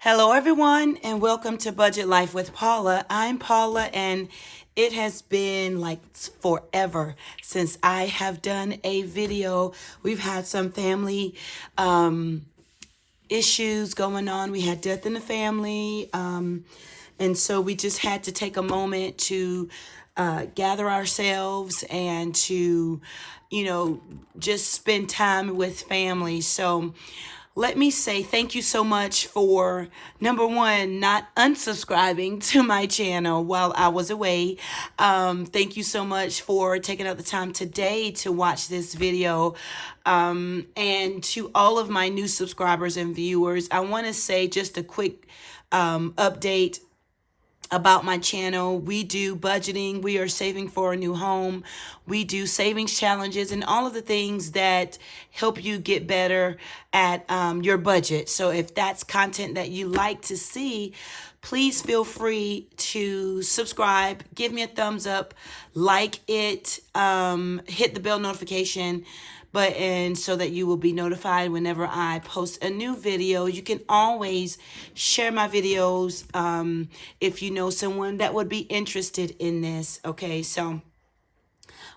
Hello, everyone, and welcome to Budget Life with Paula. I'm Paula, and it has been like forever since I have done a video. We've had some family issues going on. We had death in the family, and so we just had to take a moment to gather ourselves and to, just spend time with family. So let me say thank you so much for, number one, not unsubscribing to my channel while I was away. Thank you so much for taking out the time today to watch this video. And to all of my new subscribers and viewers, I want to say just a quick update about my channel. We do budgeting. We are saving for a new home. We do savings challenges and all of the things that help you get better at your budget. So if that's content that you like to see, please feel free to subscribe, give me a thumbs up, like it, hit the bell notification button so that you will be notified whenever I post a new video. You can always share my videos if you know someone that would be interested in this. Okay, so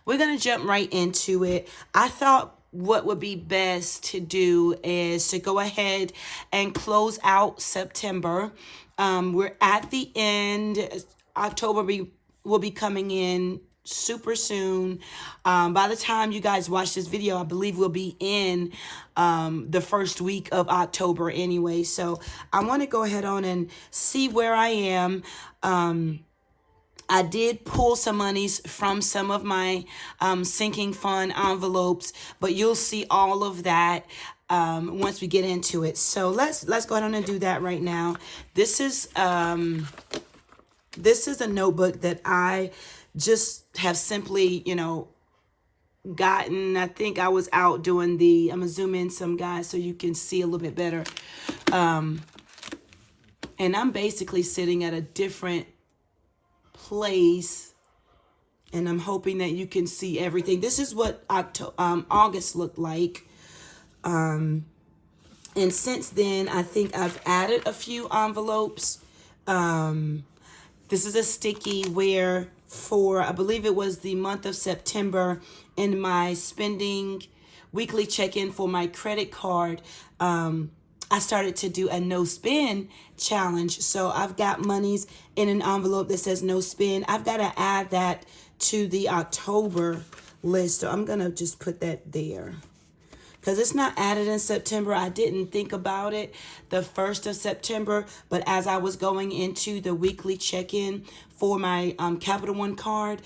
we're going to jump right into it. I thought what would be best to do is to go ahead and close out September. We're at the end. October will be coming in super soon. By the time you guys watch this video, I believe we'll be in the first week of October anyway. So I want to go ahead on and see where I am. I did pull some monies from some of my sinking fund envelopes, but you'll see all of that once we get into it. So let's go ahead on and do that right now. This is a notebook that I just have simply, gotten. I think I was out doing I'm gonna zoom in some, guys, so you can see a little bit better. And I'm basically sitting at a different place, and I'm hoping that you can see everything. This is what August looked like. And since then, I think I've added a few envelopes. This is a sticky where for, I believe it was the month of September, in my spending weekly check-in for my credit card, I started to do a no spend challenge. So I've got monies in an envelope that says no spend. I've got to add that to the October list. So I'm going to just put that there, because it's not added in September. I didn't think about it the 1st of September, but as I was going into the weekly check-in for my Capital One card,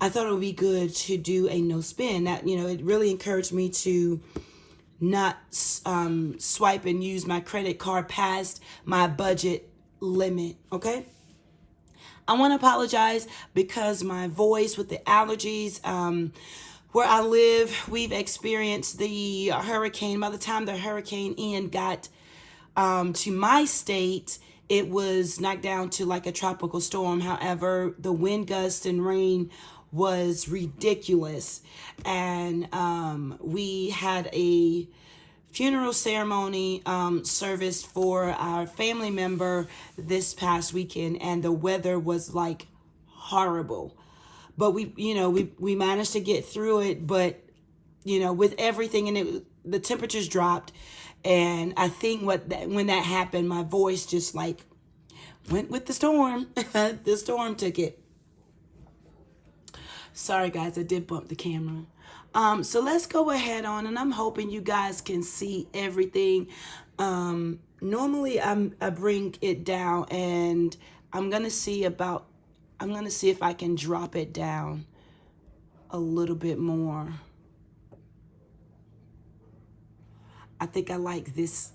I thought it would be good to do a no spend. That, it really encouraged me to not swipe and use my credit card past my budget limit, okay? I want to apologize because my voice with the allergies, where I live, we've experienced the hurricane. By the time the Hurricane Ian got to my state, it was knocked down to like a tropical storm. However, the wind gusts and rain was ridiculous. And we had a funeral ceremony service for our family member this past weekend, and the weather was like horrible. But we managed to get through it, but with everything, and the temperatures dropped, and I think when that happened, my voice just like went with the storm. The storm took it. Sorry guys, I did bump the camera. So let's go ahead on, and I'm hoping you guys can see everything. Normally I bring it down, and I'm gonna see if I can drop it down a little bit more. I think I like this.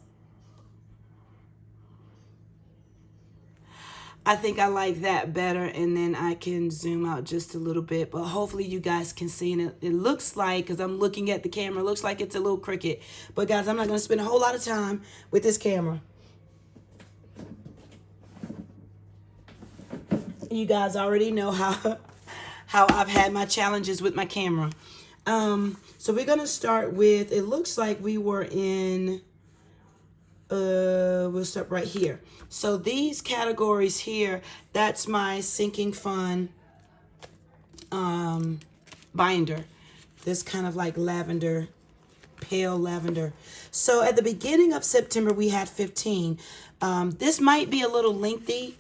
I think I like that better, and then I can zoom out just a little bit, but hopefully you guys can see. And it looks like, because I'm looking at the camera, it looks like it's a little crooked. But guys, I'm not going to spend a whole lot of time with this camera. You guys already know how I've had my challenges with my camera. So we're going to start with, it looks like we were in we'll start right here. So these categories here, that's my sinking fund binder. This kind of like lavender, pale lavender. So at the beginning of September, we had 15. This might be a little lengthy,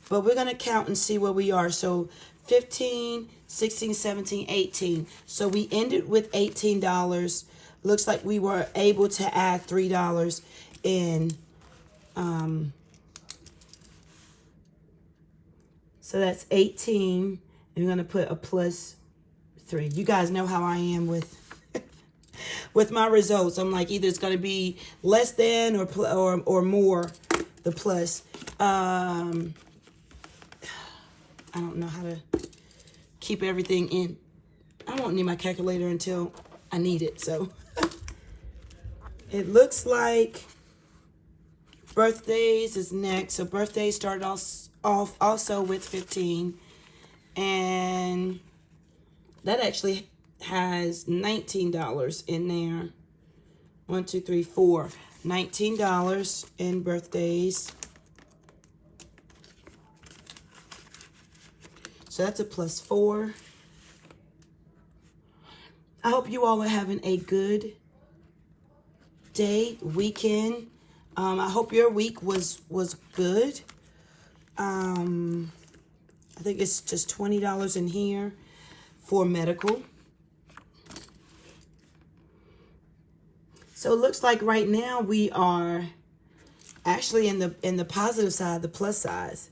but we're going to count and see where we are. So 15, 16, 17, 18. So we ended with $18. Looks like we were able to add $3 in. So that's 18. And we're going to put a plus 3. You guys know how I am with with my results. I'm like, either it's going to be less than or more the plus. I don't know how to keep everything in. I won't need my calculator until I need it. So it looks like birthdays is next. So birthdays started off also with 15. And that actually has $19 in there. 1, 2, 3, 4. $19 in birthdays. So that's a plus 4. I hope you all are having a good day, weekend. I hope your week was good. I think it's just $20 in here for medical. So it looks like right now we are actually in the positive side, the plus size.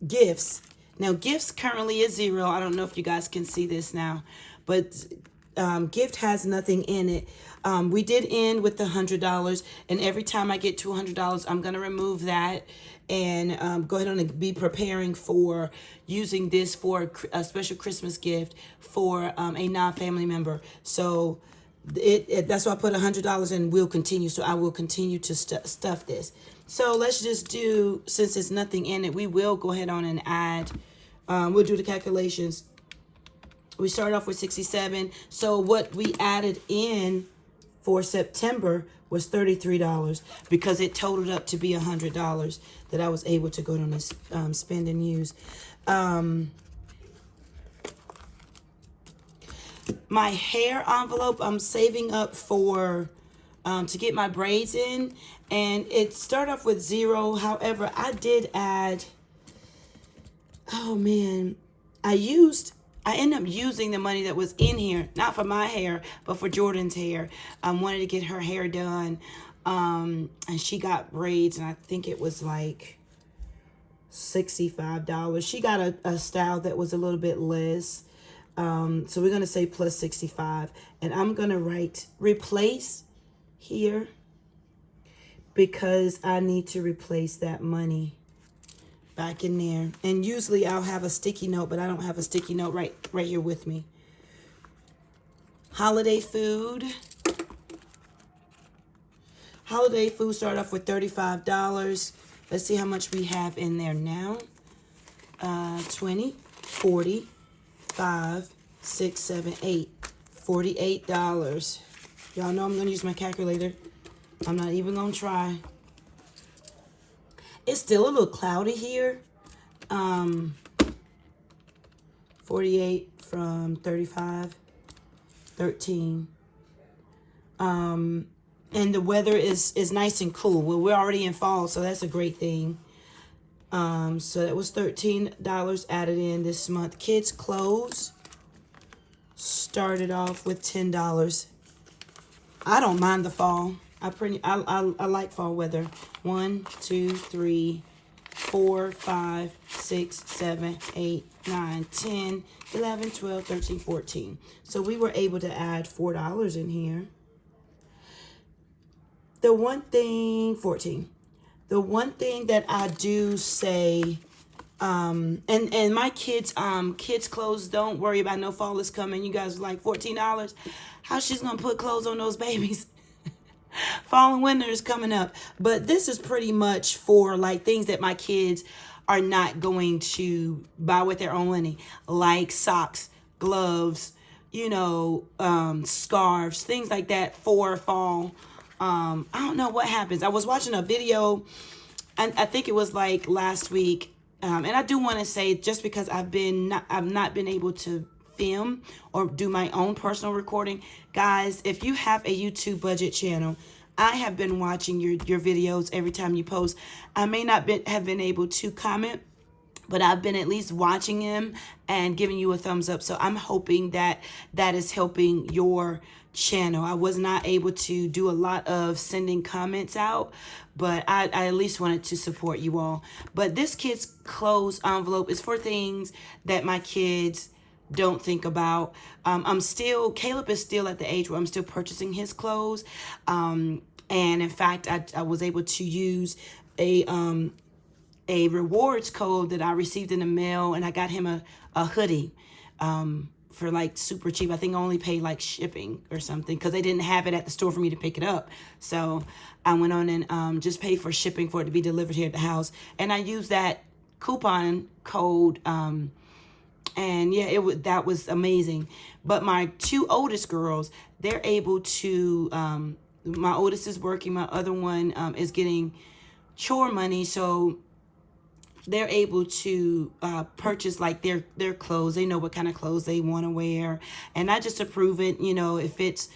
Gifts. Now gifts currently is 0. I don't know if you guys can see this now, but gift has nothing in it. We did end with the $100, and every time I get to $100, I'm going to remove that and go ahead and be preparing for using this for a special Christmas gift for a non-family member. So that's why I put $100 and will continue. So I will continue to stuff this. So let's just do, since there's nothing in it, we will go ahead on and add. We'll do the calculations. We started off with 67. So what we added in for September was $33 because it totaled up to be $100 that I was able to go on and spend and use. My hair envelope, I'm saving up for to get my braids in, and it started off with 0. However, I did add, oh man, I ended up using the money that was in here, not for my hair, but for Jordan's hair. I wanted to get her hair done, and she got braids, and I think it was like $65. She got a style that was a little bit less. So we're going to say plus 65. And I'm going to write replace here because I need to replace that money back in there. And usually I'll have a sticky note, but I don't have a sticky note right here with me. Holiday food. Holiday food started off with $35. Let's see how much we have in there now. 20, 40, 5, 6, 7, 8. $48. Y'all know I'm going to use my calculator. I'm not even going to try. It's still a little cloudy here. 48 from 35. 13. And the weather is nice and cool. Well, we're already in fall, so that's a great thing. So that was $13 added in this month. Kids' clothes started off with $10. I don't mind the fall. I like fall weather. 1, 2, 3, 4, 5, 6, 7, 8, 9, 10, 11, 12, 13, 14. So we were able to add $4 in here. The one thing, 14. The one thing that I do say, and my kids' clothes, don't worry about, no fall is coming. You guys are like, $14? How she's going to put clothes on those babies? Fall and winter is coming up. But this is pretty much for like things that my kids are not going to buy with their own money. Like socks, gloves, scarves, things like that for fall. I don't know what happens. I was watching a video, and I think it was like last week. And I do want to say, just because I've not been able to film or do my own personal recording, guys, if you have a YouTube budget channel, I have been watching your videos every time you post. I may not have been able to comment, but I've been at least watching them and giving you a thumbs up. So I'm hoping that that is helping your channel. I was not able to do a lot of sending comments out, but I at least wanted to support you all. But this kid's clothes envelope is for things that my kids don't think about. Caleb is still at the age where I'm still purchasing his clothes. And in fact, I was able to use a rewards code that I received in the mail, and I got him a hoodie for like super cheap. I think I only paid like shipping or something because they didn't have it at the store for me to pick it up. So I went on and just paid for shipping for it to be delivered here at the house. And I used that coupon code, and yeah, that was amazing. But my two oldest girls, they're able to, my oldest is working, my other one is getting chore money, so they're able to purchase like their clothes. They know what kind of clothes they want to wear, and I just approve it. You know, if it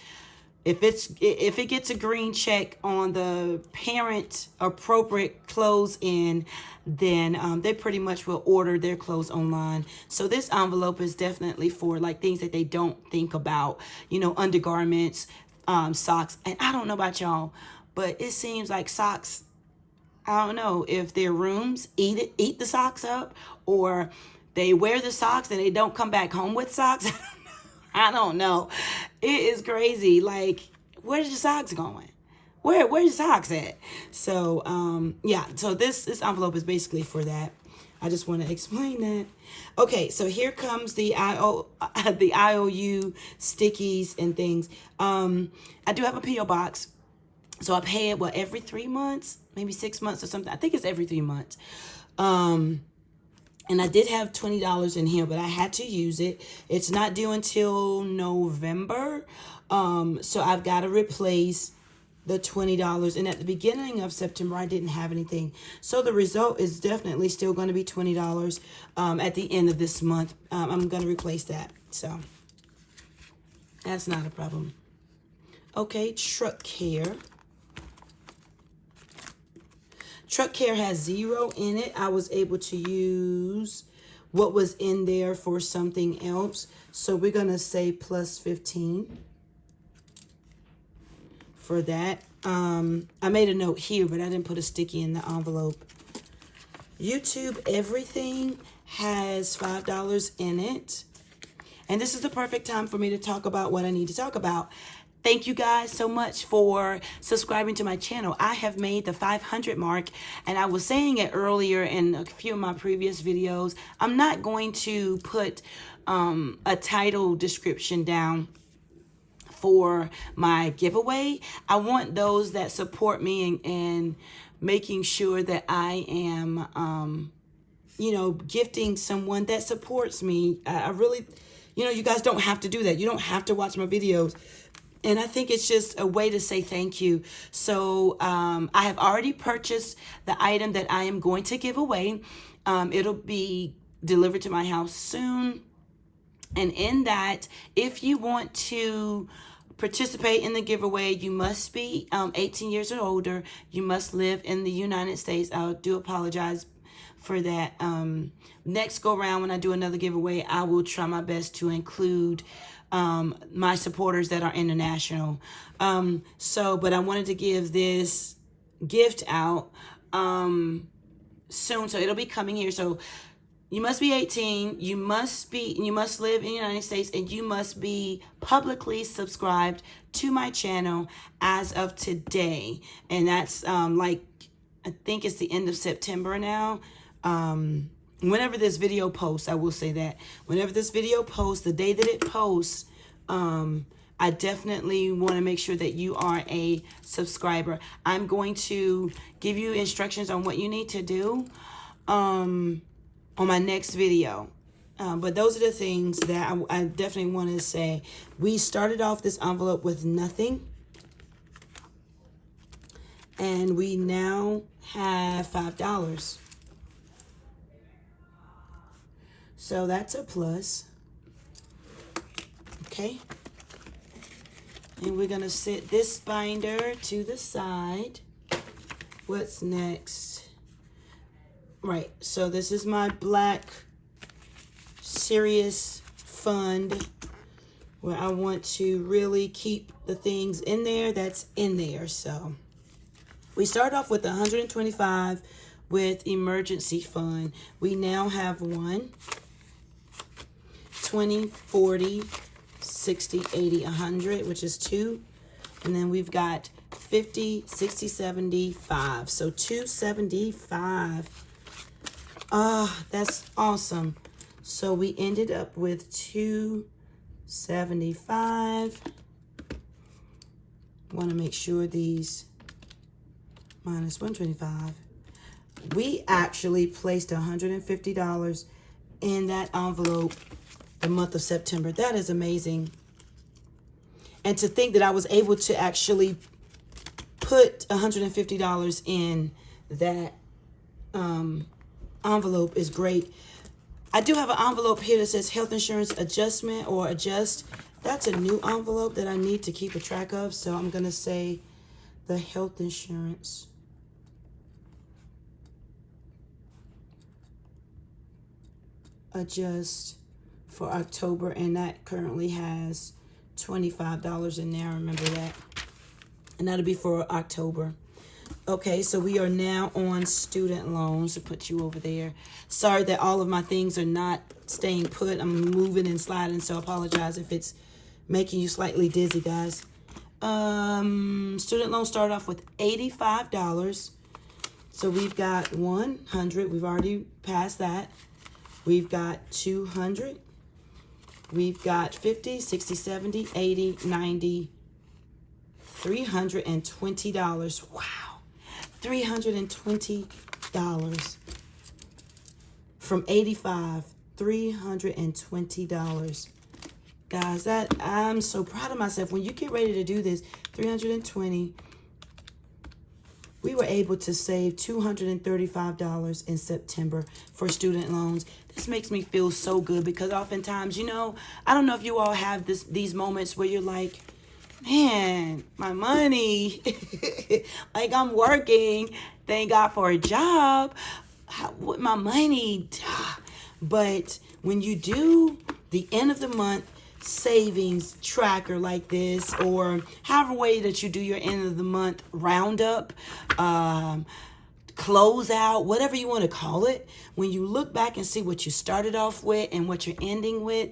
gets a green check on the parent appropriate clothes in, then they pretty much will order their clothes online. So this envelope is definitely for like things that they don't think about. You know, undergarments, socks, and I don't know about y'all, but it seems like socks, I don't know if their rooms eat the socks up, or they wear the socks and they don't come back home with socks. I don't know. It is crazy. Like, where's your socks going? Where's your socks at? So, yeah. So this envelope is basically for that. I just want to explain that. Okay, so here comes the IOU stickies and things. I do have a P.O. box. So I pay it, every 3 months, maybe 6 months or something. I think it's every 3 months. And I did have $20 in here, but I had to use it. It's not due until November. So I've got to replace the $20. And at the beginning of September, I didn't have anything. So the result is definitely still going to be $20 at the end of this month. I'm going to replace that. So that's not a problem. Okay, truck care. Truck care has 0 in it. I was able to use what was in there for something else. So we're going to say plus 15 for that. I made a note here, but I didn't put a sticky in the envelope. YouTube Everything has $5 in it. And this is the perfect time for me to talk about what I need to talk about. Thank you guys so much for subscribing to my channel. I have made the 500 mark, and I was saying it earlier in a few of my previous videos. I'm not going to put a title description down for my giveaway. I want those that support me and making sure that I am, you know, gifting someone that supports me. I really, you know, you guys don't have to do that. You don't have to watch my videos. And I think it's just a way to say thank you. So I have already purchased the item that I am going to give away. It'll be delivered to my house soon. And in that, if you want to participate in the giveaway, you must be 18 years or older. You must live in the United States. I do apologize for that. Next go round, when I do another giveaway, I will try my best to include my supporters that are international. But I wanted to give this gift out soon, so it'll be coming here. So you must be 18, you must live in the United States, and you must be publicly subscribed to my channel as of today. And that's like, I think it's the end of September now. Whenever this video posts, I will say that whenever this video posts, the day that it posts, I definitely want to make sure that you are a subscriber. I'm going to give you instructions on what you need to do on my next video. But those are the things that I definitely want to say. We started off this envelope with nothing. And we now have $5. So that's a plus. Okay. And we're going to set this binder to the side. What's next? Right. So this is my black serious fund where I want to really keep the things in there that's in there. So we start off with 125 with emergency fund. We now have 1, 20, 40, 60, 80, 100, which is 2. And then we've got 50, 60, 75. So 275. That's awesome. So we ended up with 275. Want to make sure these minus 125. We actually placed $150 in that envelope the month of September. That is amazing. And to think that I was able to actually put $150 in that envelope is great. I do have an envelope here that says health insurance adjustment or adjust. That's a new envelope that I need to keep a track of. So I'm going to say the health insurance adjust for October, and that currently has $25 in there. Remember that. And that'll be for October. Okay, so we are now on student loans. To put you over there. Sorry that all of my things are not staying put. I'm moving and sliding, so I apologize if it's making you slightly dizzy, guys. Student loans start off with $85. So we've got 100. We've already passed that. We've got 200. We've got 50, 60, 70, 80, 90, $320. Wow. $320 from 85. $320. Guys, that I'm so proud of myself. When you get ready to do this, 320. We were able to save $235 in September for student loans. This makes me feel so good because oftentimes, you know, I don't know if you all have these moments where you're like, man, my money, like I'm working, thank God for a job, with my money. But when you do the end of the month savings tracker like this, or however way that you do your end of the month roundup, close out, whatever you want to call it, when you look back and see what you started off with and what you're ending with,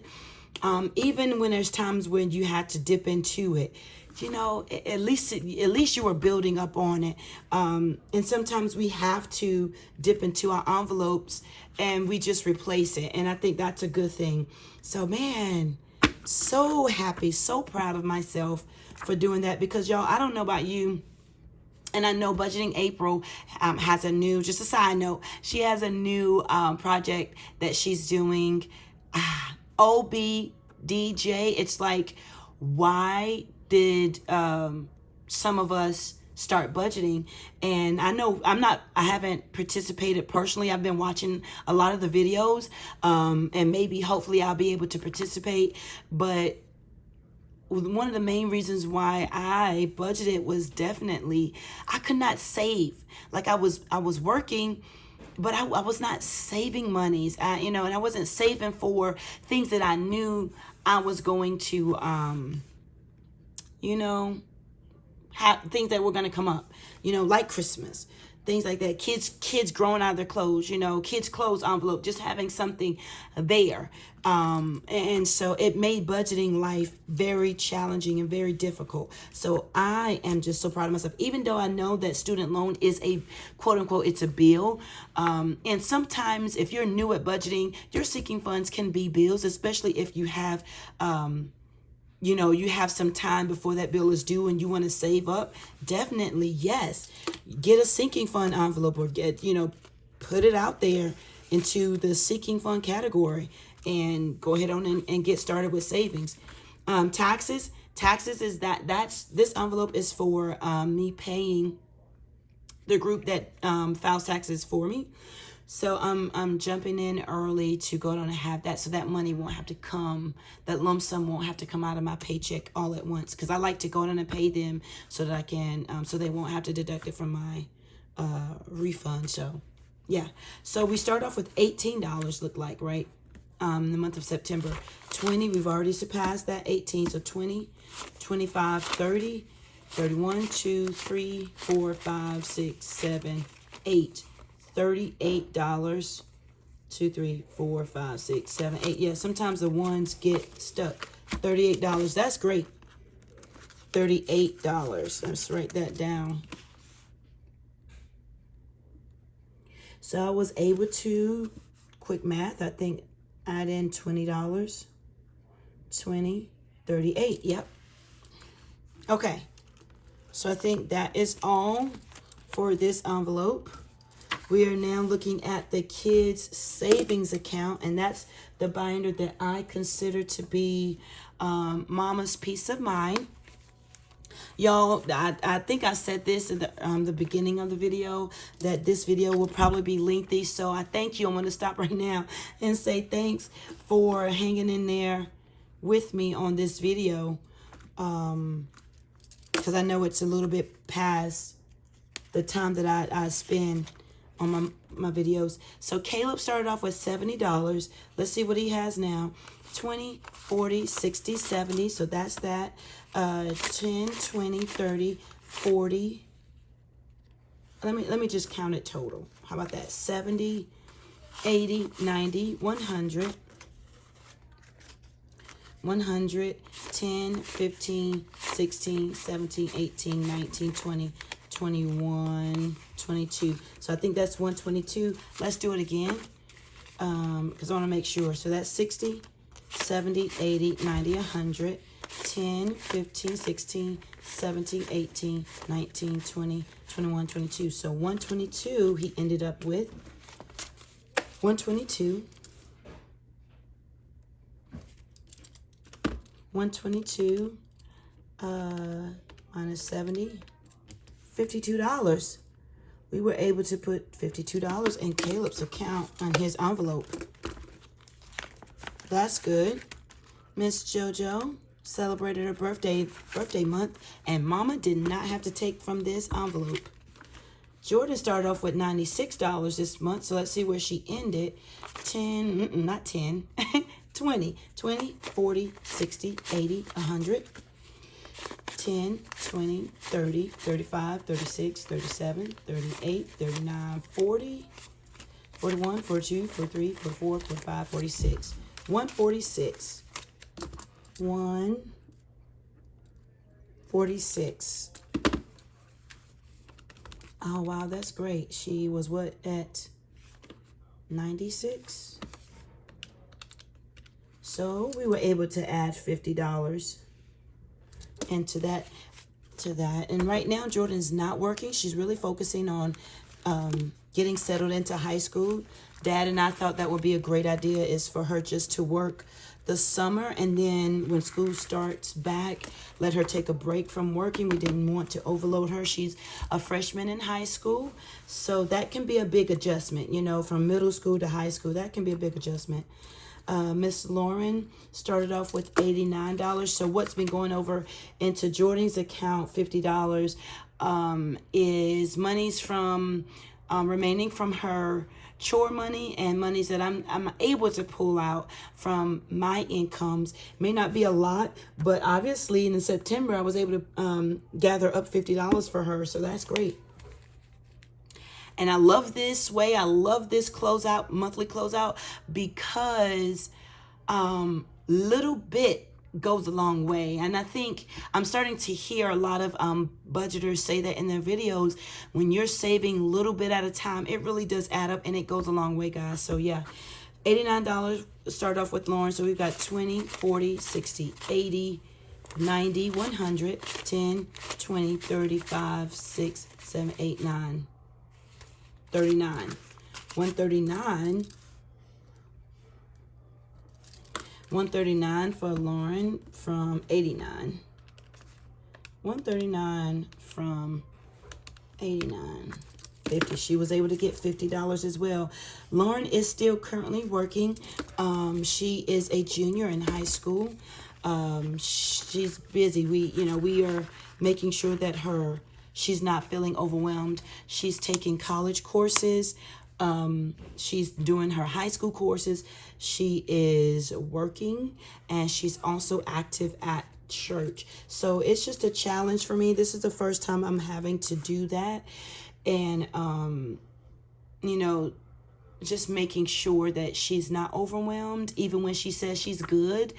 even when there's times when you had to dip into it, you know, at least you were building up on it. And sometimes we have to dip into our envelopes and we just replace it. And I think that's a good thing. So, man, so happy, so proud of myself for doing that, because y'all, I don't know about you, and I know Budgeting April has a new, just a side note, she has a new project that she's doing, OBDJ. It's like, why did some of us start budgeting? And I know I haven't participated personally. I've been watching a lot of the videos, and maybe hopefully I'll be able to participate. But one of the main reasons why I budgeted was definitely I could not save. Like I was working, but I was not saving monies. And I wasn't saving for things that I knew I was going to have things that were going to come up, like Christmas, things like that. Kids growing out of their clothes, kids' clothes envelope, just having something there. And so it made budgeting life very challenging and very difficult. So I am just so proud of myself, even though I know that student loan is a quote unquote, it's a bill. And sometimes if you're new at budgeting, your sinking funds can be bills, especially if you have, you have some time before that bill is due and you want to save up. Definitely, yes. Get a sinking fund envelope, or put it out there into the sinking fund category and go ahead on and get started with savings. Taxes is this envelope is for me paying the group that files taxes for me. So I'm jumping in early to go on and have that, so that money won't have to come, that lump sum won't have to come out of my paycheck all at once, because I like to go on and pay them so that I can, so they won't have to deduct it from my refund. So yeah, so we start off with $18, look like, right? The month of September. 20, we've already surpassed that. 18, so 20, 25, 30, 31, 2, 3, 4, 5, 6, 7, 8. $38. 2, 3, 4, 5, 6, 7, 8. Yeah, sometimes the ones get stuck. $38. That's great. $38. Let's write that down. So I was able to, quick math, I think, add in $20. 20, 38. Yep. Okay. So I think that is all for this envelope. We are now looking at the kids' savings account, and that's the binder that I consider to be Mama's peace of mind. Y'all, I think I said this in the beginning of the video, that this video will probably be lengthy. So I thank you. I'm going to stop right now and say thanks for hanging in there with me on this video, because I know it's a little bit past the time that I spend on my videos. So Caleb started off with $70. Let's see what he has now. 20, 40, 60, 70. So that's that. 10, 20, 30, 40. Let me just count it total. How about that? 70, 80, 90, 100. 100, 10, 15, 16, 17, 18, 19, 20, 21, 22. So I think that's 122. Let's do it again, because I want to make sure. So that's 60, 70, 80, 90, 100, 10, 15, 16, 17, 18, 19, 20, 21, 22. So 122, he ended up with 122. 122 minus 70, $52. We were able to put $52 in Caleb's account on his envelope. That's good. Miss JoJo celebrated her birthday month, and Mama did not have to take from this envelope. Jordan started off with $96 this month, so let's see where she ended. 10, not 10, 20, 40, 60, 80, 100, 10, 20, 30, 35, 36, 37, 38, 39, 40, 41, 42, 43, 44, 45, 46, 146, 146. Oh, wow, that's great. She was what, at 96? So we were able to add $50 into that. And right now, Jordan's not working. She's really focusing on getting settled into high school. Dad and I thought that would be a great idea, is for her just to work the summer, and then when school starts back, let her take a break from working. We didn't want to overload her. She's a freshman in high school, so that can be a big adjustment, you know, from middle school to high school. That can be a big adjustment. Miss Lauren started off with $89. So what's been going over into Jordan's account, $50, is monies from remaining from her chore money, and monies that I'm able to pull out from my incomes. May not be a lot, but obviously in September I was able to gather up $50 for her, so that's great. And I love this way. I love this closeout, monthly closeout, because little bit goes a long way. And I think I'm starting to hear a lot of budgeters say that in their videos. When you're saving a little bit at a time, it really does add up, and it goes a long way, guys. So yeah, $89 start off with Lauren. So we've got 20, 40, 60, 80, 90, 100, 10, 20, 35, 6, 7, 8, 9, 39. 139. 139 for Lauren from 89. 139 from 89. 50. She was able to get $50 as well. Lauren is still currently working. She is a junior in high school. She's busy. We are making sure that she's not feeling overwhelmed. She's taking college courses. She's doing her high school courses. She is working, and she's also active at church. So it's just a challenge for me. This is the first time I'm having to do that. And, just making sure that she's not overwhelmed, even when she says she's good.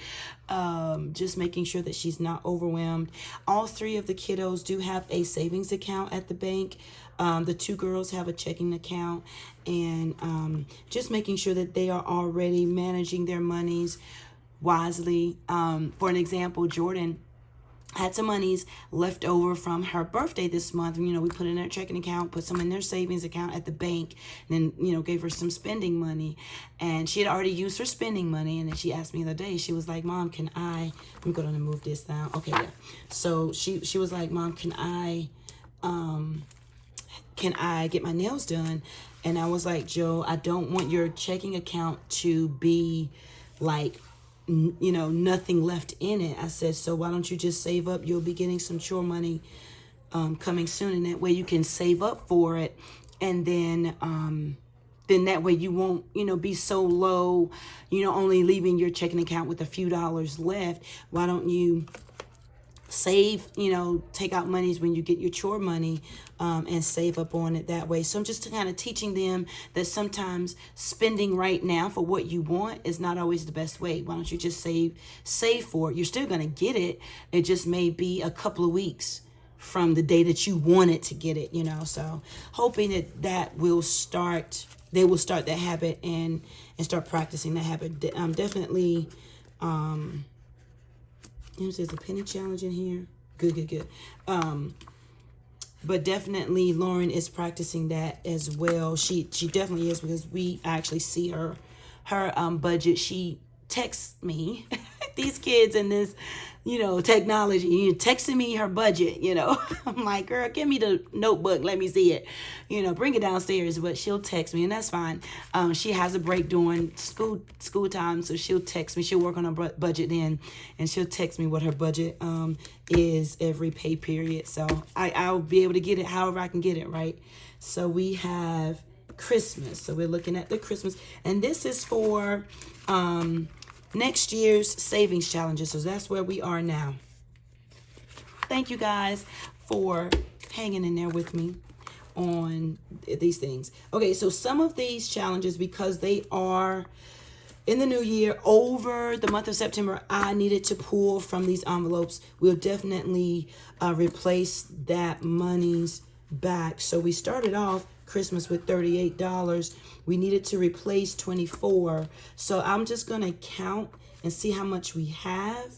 Just making sure that she's not overwhelmed. All three of the kiddos do have a savings account at the bank. The two girls have a checking account, and just making sure that they are already managing their monies wisely. For an example, Jordan had some monies left over from her birthday this month. We put it in her checking account, put some in their savings account at the bank, and then, gave her some spending money. And she had already used her spending money. And then she asked me the other day, she was like, Mom, let me go down and move this down. Okay, yeah. So she was like, Mom, can I get my nails done? And I was like, Joe, I don't want your checking account to be like, nothing left in it. I said, so why don't you just save up? You'll be getting some chore money coming soon, and that way you can save up for it, and then that way you won't be so low, only leaving your checking account with a few dollars left. Why don't you save, take out monies when you get your chore money, and save up on it that way. So I'm just kind of teaching them that sometimes spending right now for what you want is not always the best way. Why don't you just save for it? You're still going to get it. It just may be a couple of weeks from the day that you wanted to get it, so hoping that they will start that habit and start practicing that habit. Definitely, there's a penny challenge in here. Good. But definitely Lauren is practicing that as well. She definitely is, because we actually see her budget. She texts me these kids and this, technology, texting me her budget, I'm like, girl, give me the notebook. Let me see it, bring it downstairs, but she'll text me, and that's fine. She has a break during school time. So she'll text me, she'll work on her budget then, and she'll text me what her budget, is every pay period. So I'll be able to get it however I can get it. Right. So we have Christmas. So we're looking at the Christmas, and this is for, next year's savings challenges. So that's where we are now. Thank you guys for hanging in there with me on these things. Okay, so some of these challenges, because they are in the new year, over the month of September, I needed to pull from these envelopes. We'll definitely replace that monies back. So we started off Christmas with $38. We needed to replace $24. So I'm just going to count and see how much we have,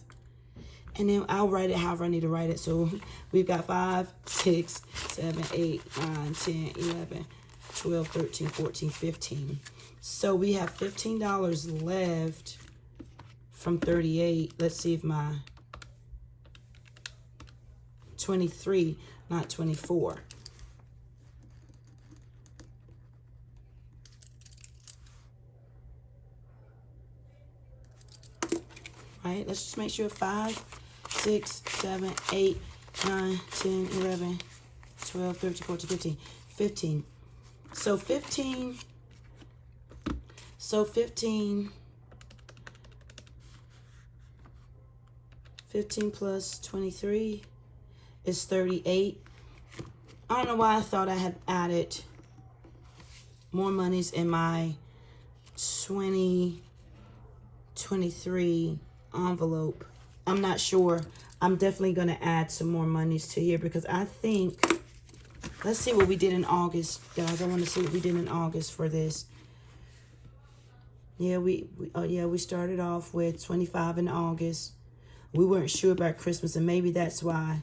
and then I'll write it however I need to write it. So we've got 5, 6, 7, 8, 9, 10, 11, 12, 13, 14, 15. So we have $15 left from 38. Let's see if my 23, not 24. Right, let's just make sure 5, 6, 7, 8, 9, 10, 11, 12, 13, 14, 15. 15. So 15 plus 23 is 38. I don't know why I thought I had added more monies in my 2023 envelope. I'm not sure. I'm definitely going to add some more monies to here, because I think, let's see what we did in August, guys. I want to see what we did in August for this. Yeah, we started off with 25 in August. We weren't sure about Christmas, and maybe that's why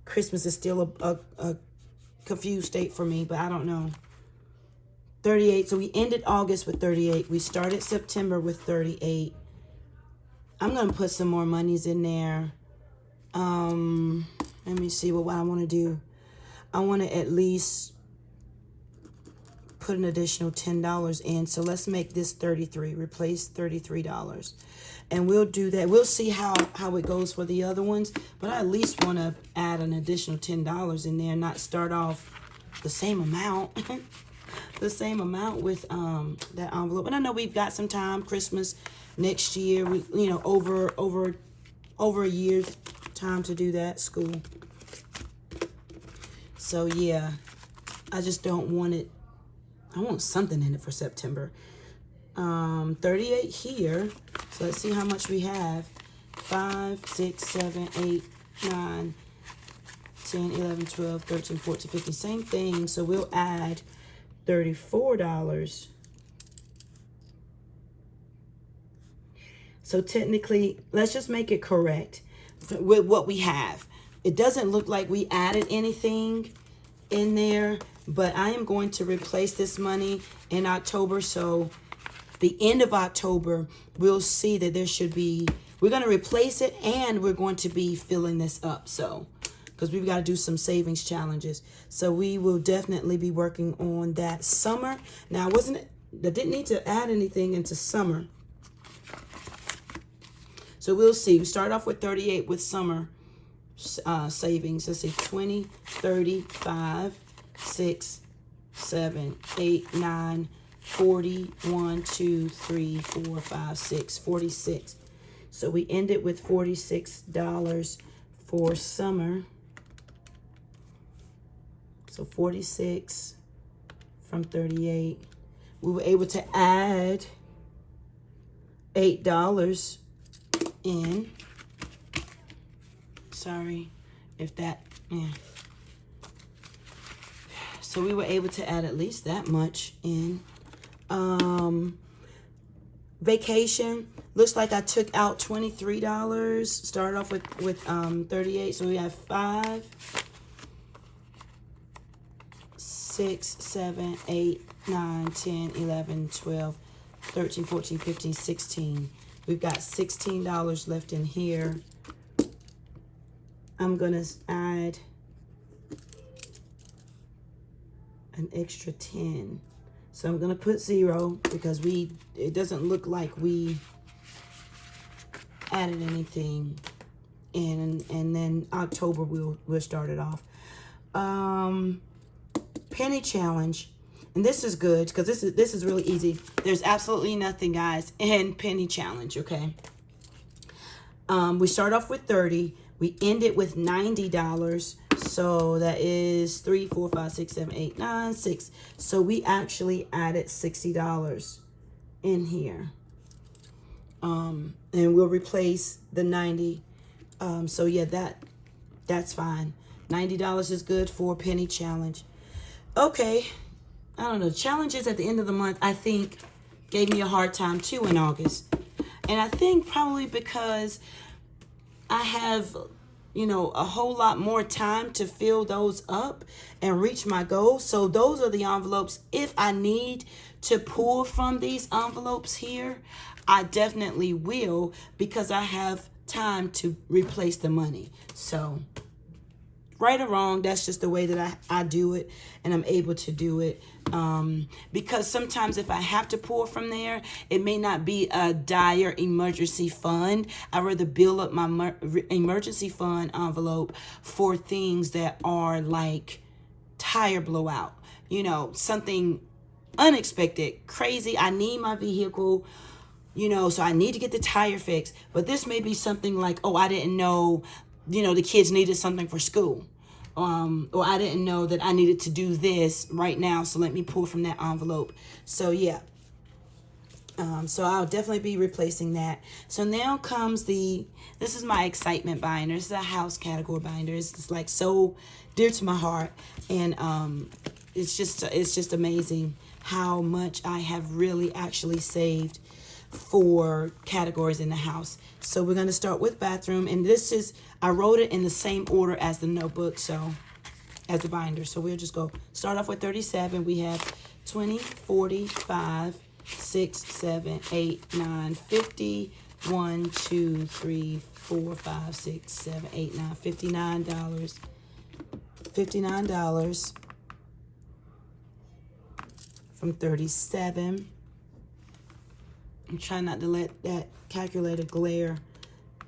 Christmas is still a confused state for me, but I don't know. 38. So we ended August with 38. We started September with 38. I'm going to put some more monies in there. Let me see what I want to do. I want to at least put an additional $10 in. So let's make this 33, replace $33. And we'll do that. We'll see how it goes for the other ones. But I at least want to add an additional $10 in there, not start off the same amount. The same amount with that envelope. And I know we've got some time, Christmas next year. We, you know, over a year's time to do that, school. So yeah, I just don't want it. I want something in it for September. 38 here. So let's see how much we have. 5, 6, 7, 8, 9, 10, 11, 12, 13, 14, 15. Same thing. So we'll add $34. So technically, let's just make it correct with what we have. It doesn't look like we added anything in there, but I am going to replace this money in October. So the end of October, we'll see that there should be, we're going to replace it and we're going to be filling this up. So, because we've got to do some savings challenges. So we will definitely be working on that summer. Now, I didn't need to add anything into summer. So we'll see. We start off with 38 with summer savings. Let's see, 20, 30, 5, 6, 7, 8, 9, 40, 1, 2, 3, 4, 5, 6, 46. So we ended with $46 for summer. So 46 from 38. We were able to add $8 in. Sorry if that, yeah. So we were able to add at least that much in. Vacation, looks like I took out $23. Started off with 38. So we have 5, 6, 7, 8, 9, 10, 11, 12, 13, 14, 15, 16. We've got $16 left in here. I'm going to add an extra 10. So I'm going to put 0 because it doesn't look like we added anything in. And then October we'll start it off. Penny challenge. And this is good because this is really easy. There's absolutely nothing, guys, in penny challenge, okay? We start off with 30. We end it with $90. So that is 3, 4, 5, 6, 7, 8, 9, 6. So we actually added $60 in here. And we'll replace the 90. So yeah, that's fine. $90 is good for penny challenge. Okay. I don't know. Challenges at the end of the month, I think, gave me a hard time too in August. And I think probably because I have, you know, a whole lot more time to fill those up and reach my goals. So those are the envelopes. If I need to pull from these envelopes here, I definitely will because I have time to replace the money. So right or wrong, that's just the way that I do it, and I'm able to do it. Because sometimes if I have to pull from there, it may not be a dire emergency fund. I'd rather build up my emergency fund envelope for things that are like tire blowout, you know, something unexpected, crazy. I need my vehicle, you know, so I need to get the tire fixed. But this may be something like, oh, I didn't know, you know, the kids needed something for school. Or I didn't know that I needed to do this right now, so let me pull from that envelope. So yeah, so I'll definitely be replacing that. So now comes this is my excitement binder. This is a house category binder. It's like so dear to my heart, and it's just amazing how much I have really actually saved for categories in the house. So we're going to start with bathroom, and I wrote it in the same order as the notebook, so as the binder. So we'll just go start off with 37. We have 20, 40, 5, 6, 7, 8, 9, 50, 1, 2, 3, 4, 5, 6, 7, 8, 9, $59. from 37. I'm trying not to let that calculator glare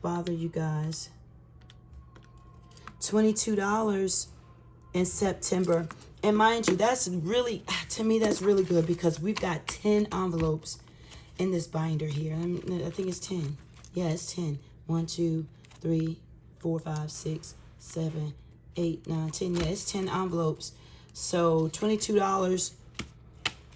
bother you guys. $22 in September. And mind you, that's really, to me, that's really good because we've got 10 envelopes in this binder here. I think it's 10. Yeah, it's 10. 1, 2, 3, 4, 5, 6, 7, 8, 9, 10. Yeah, it's 10 envelopes. So $22,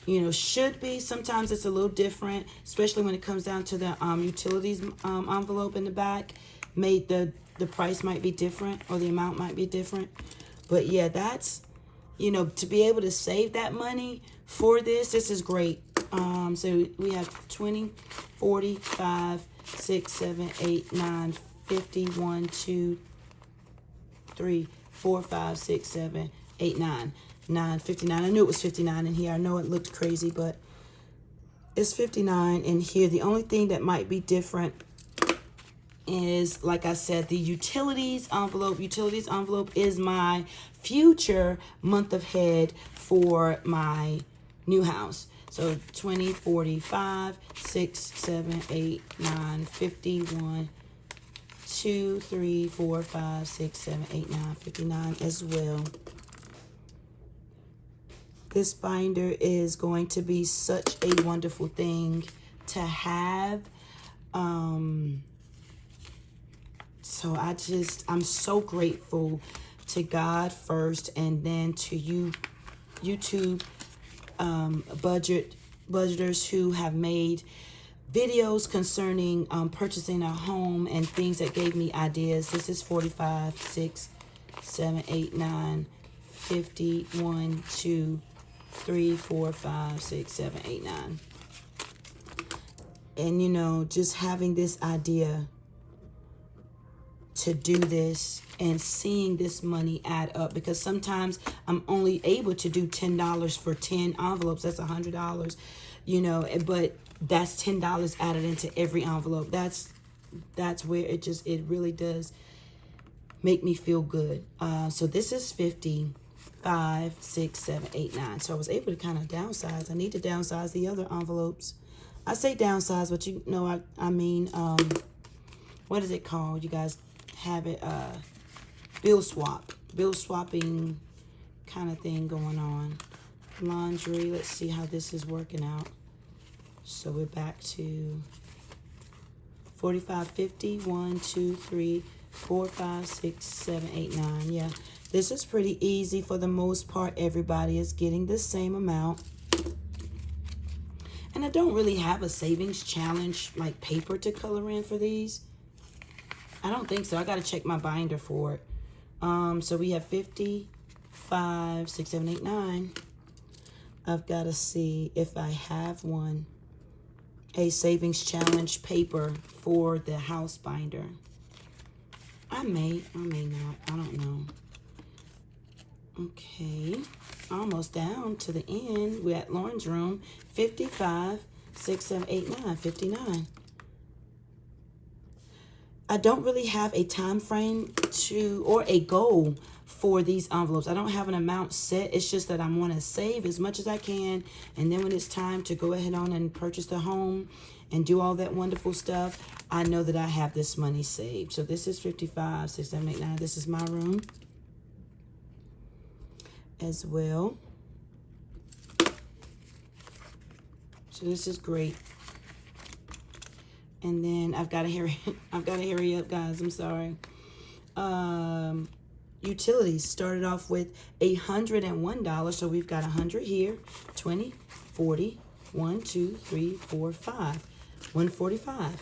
you know, should be. Sometimes it's a little different, especially when it comes down to the utilities envelope in the back. The price might be different or the amount might be different. But yeah, that's, you know, to be able to save that money for this is great. So we have 20, 40, 5, 6, 7, 8, 9, 50, 1, 2, 3, 4, 5, 6, 7, 8, 9. 59. I knew it was 59 in here. I know it looked crazy, but it's 59 in here. The only thing that might be different is, like I said, the utilities envelope. Utilities envelope is my future month of head for my new house. So 20, 45, 6, 7, 8, 9, 51, 2, 3, 4, 5, 6, 7, 8, 9, 59 as well. This binder is going to be such a wonderful thing to have. So I'm so grateful to God first, and then to you, YouTube budgeters who have made videos concerning purchasing a home and things that gave me ideas. This is 45, 6, 7, 8, 9, 50, 1, 2, 3, 4, 5, 6, 7, 8, 9. And, you know, just having this idea to do this and seeing this money add up, because sometimes I'm only able to do $10 for 10 envelopes. That's $100, you know, but that's $10 added into every envelope. That's where it really does make me feel good. So this is 50, 5, 6, 7, 8, 9. So I was able to kind of downsize. I need to downsize the other envelopes. I say downsize, but you know, I mean, what is it called? You guys have it, bill swapping kind of thing going on. Laundry, let's see how this is working out. So we're back to 45, 50, 1, 2, 3, 4, 5, 6, 7, 8, 9. Yeah, this is pretty easy for the most part. Everybody is getting the same amount. And I don't really have a savings challenge like paper to color in for these. I don't think so. I got to check my binder for it. So we have 50, 5, 6, 7, 8, 9. I've got to see if I have one. A savings challenge paper for the house binder. I may not. I don't know. Okay. Almost down to the end. We're at Lauren's room. 55, 6, 7, 8, 9, 59. I don't really have a time frame or a goal for these envelopes. I don't have an amount set. It's just that I want to save as much as I can. And then when it's time to go ahead on and purchase the home and do all that wonderful stuff, I know that I have this money saved. So this is 55, 6, 7, 8, 9. This is my room as well. So this is great. And then I've got to hurry up, guys. I'm sorry. Utilities started off with $101. So we've got 100 here. 20, 40, 1, 2, 3, 4, 5. 145.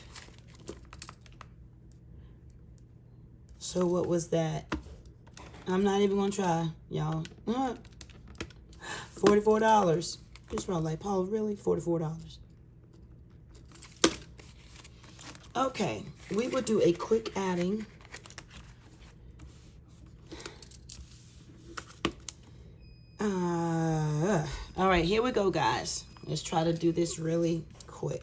So what was that? I'm not even going to try, y'all. $44. It's probably like, Paul, really? $44. Okay, we will do a quick adding. All right, here we go, guys. Let's try to do this really quick.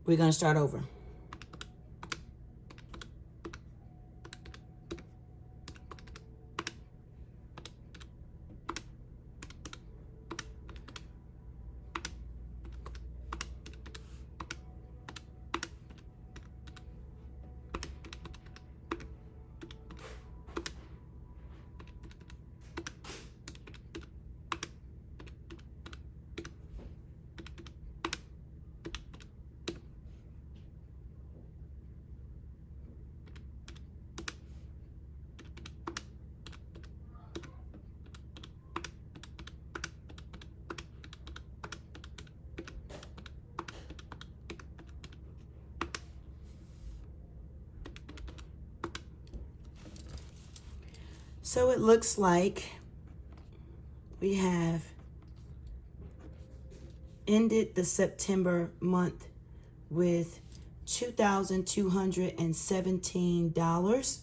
We're going to start over. So it looks like we have ended the September month with $2,217.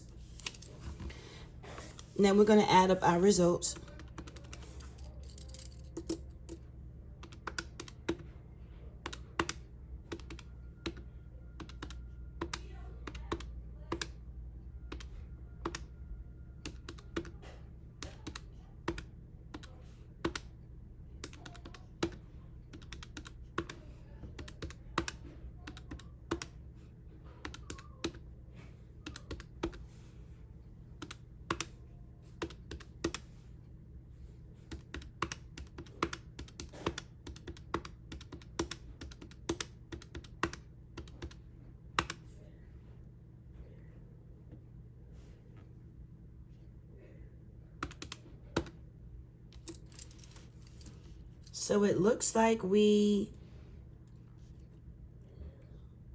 Now we're going to add up our results. So it looks like we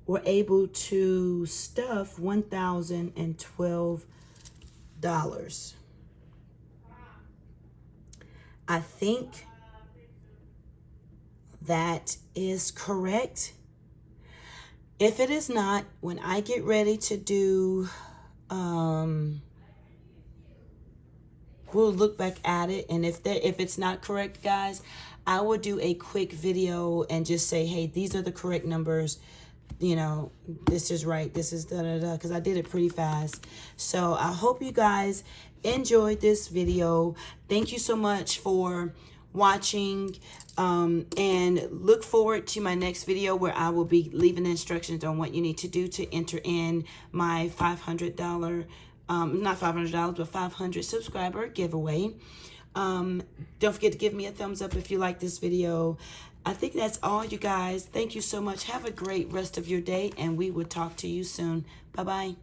were able to stuff $1,012. I think that is correct. If it is not, when I get ready to do, we'll look back at it, and if it's not correct, guys, I will do a quick video and just say, hey, these are the correct numbers. You know, this is right, this is da-da-da, because I did it pretty fast. So I hope you guys enjoyed this video. Thank you so much for watching, and look forward to my next video where I will be leaving instructions on what you need to do to enter in my $500, not $500, but 500 subscriber giveaway. Don't forget to give me a thumbs up if you like this video. I think that's all, you guys. Thank you so much. Have a great rest of your day, and we will talk to you soon. Bye-bye.